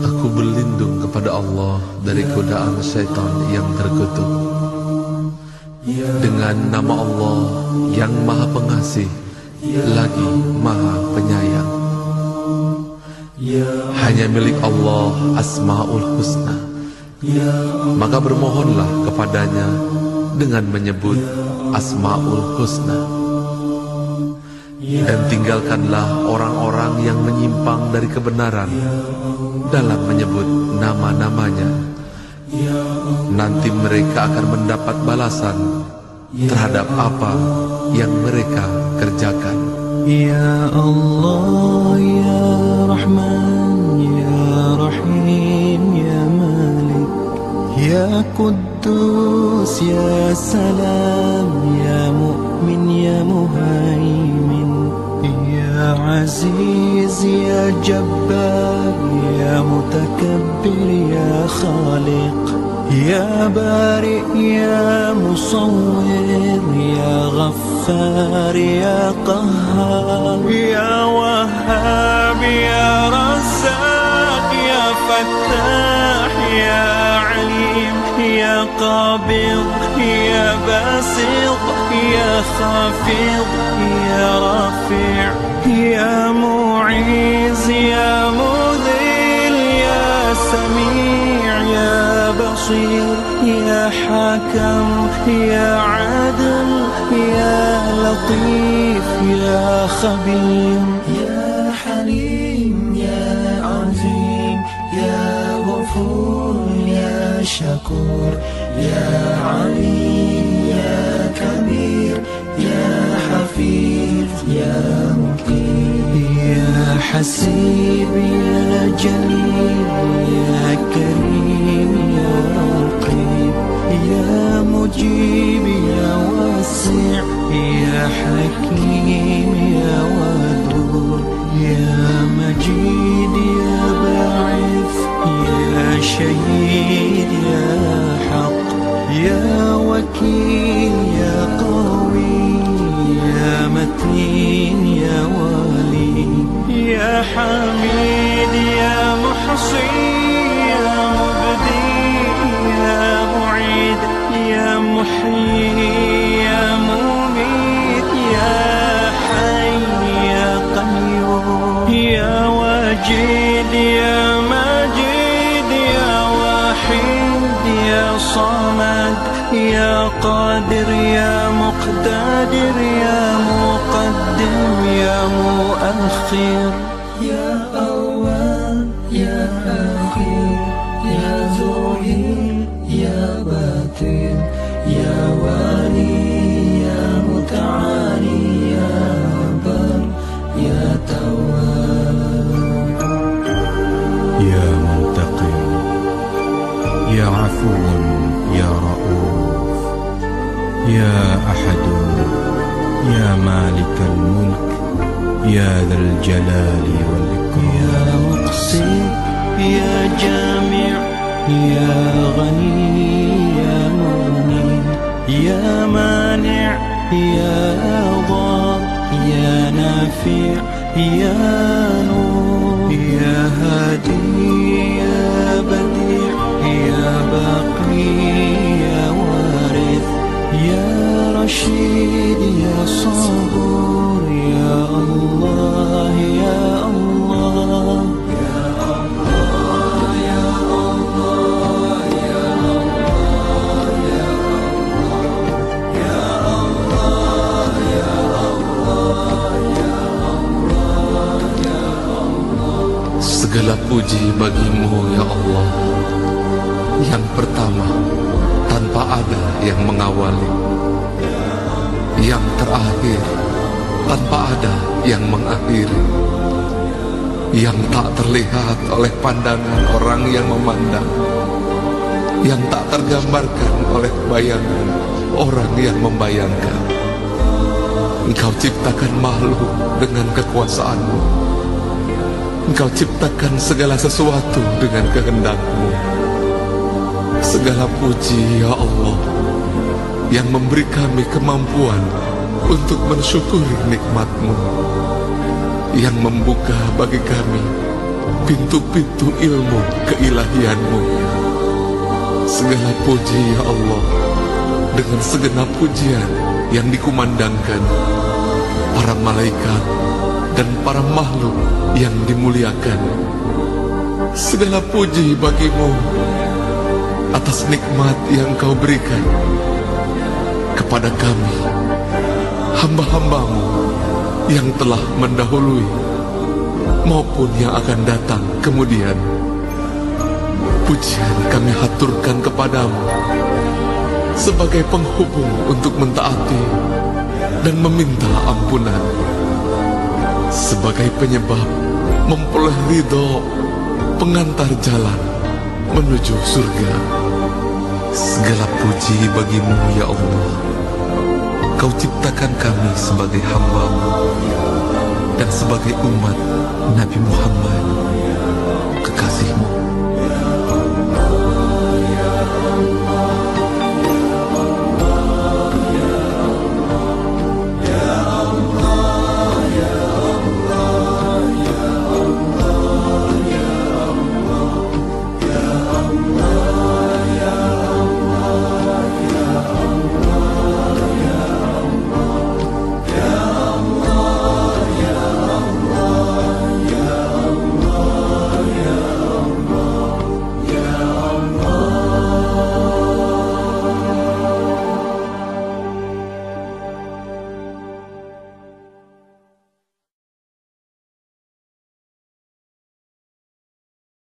Aku berlindung kepada Allah dari godaan syaitan yang terkutuk. Dengan nama Allah yang Maha Pengasih lagi Maha Penyayang. Hanya milik Allah Asmaul Husna. Maka bermohonlah kepadanya dengan menyebut Asmaul Husna. Dan tinggalkanlah orang-orang yang menyimpang dari kebenaran dalam menyebut nama-namanya. Nanti mereka akan mendapat balasan terhadap apa yang mereka kerjakan. Ya Allah, Ya Rahman, Ya Rahim, Ya Malik, Ya Quddus, Ya Salam, Ya Mu'min, Ya Muhaimin, Ya Aziz, Ya Jabbar, Ya Mutakabbir, Ya Khaliq, Ya Bari, Ya Musawwir, Ya Ghaffar, Ya Qahhar, Ya Wahhab, Ya Razzaq, Ya Fattah, Ya Alim, Ya Qabid, Ya Basit, Ya Khafid, Ya Rafi', Ya Mu'iz, Ya Mudhil, Ya Sami', Ya Basir, Ya Hakam, Ya Adil, Ya Latif, Ya Khabir, Ya Halim, Ya Azim, Ya Ghafur, Ya Shakur, Ya Ali, Ya Kabir, Ya Hafiz, Ya Muqim, Ya Hasib, Ya Jalil, Ya Karim, Ya Raqib, Ya Mujib, Ya Wasi', Ya Hakim, Ya Wadud, Ya Majid, Ya Ba'ith, Ya Shahid, Ya Haq, Ya Wakil, Ya Qawi, Ya Matin, Ya Wali, Ya Hamid, Ya Muhsi, Ya Mubdi, Ya Mu'id, Ya Muhyi, Ya Mumit, Ya Hayy, Ya Qayyum, Ya Wajid, Ya Majid, Ya Wahid, Ya Samad, Ya Qadir, Ya Muqtadir, Ya Muqaddim, Ya Muakhir, Ya Awwal, Ya Akhir, Ya Zuhir, Ya Batin, Ya Wali, Ya Muta'ali, Ya Bar, Ya Tawwab, Ya Muntaqim, Ya Afuun, Ya Ra'uf, Ya Ahadun, Ya Malik al-Mulk, Ya Dhal Jalali wal Ikram, Ya Muqsi, Ya Jami', Ya Ghani, Ya Mughni, Ya Mani', Ya Dhar, Ya Nafi', Ya Nur, Ya Hadi, Ya Badi', Ya Baqi, Ya Warith, Ya Rashid, Ya Sabur, Ya Allah, Ya Allah, Ya Allah, Ya Allah, Ya Allah, Ya Allah, Ya Allah, Ya Allah, Ya Allah, Ya Allah. Segala puji bagimu ya Allah, yang pertama tanpa ada yang mengawali, yang terakhir tanpa ada yang mengakhiri, yang tak terlihat oleh pandangan orang yang memandang, yang tak tergambarkan oleh bayangan orang yang membayangkan. Engkau ciptakan makhluk dengan kekuasaanmu. Engkau ciptakan segala sesuatu dengan kehendak-Mu. Segala puji ya Allah yang memberi kami kemampuan untuk mensyukuri nikmat-Mu, yang membuka bagi kami pintu-pintu ilmu keilahian-Mu. Segala puji ya Allah, dengan segenap pujian yang dikumandangkan para malaikat dan para makhluk yang dimuliakan. Segala puji bagi-Mu atas nikmat yang Kau berikan kepada kami, hamba-hamba-Mu yang telah mendahului maupun yang akan datang kemudian. Pujian kami haturkan kepadamu sebagai penghubung untuk mentaati dan meminta ampunan, sebagai penyebab memperoleh ridho, pengantar jalan menuju surga. Segala puji bagi-Mu ya Allah. Kau ciptakan kami sebagai hamba-Mu dan sebagai umat Nabi Muhammad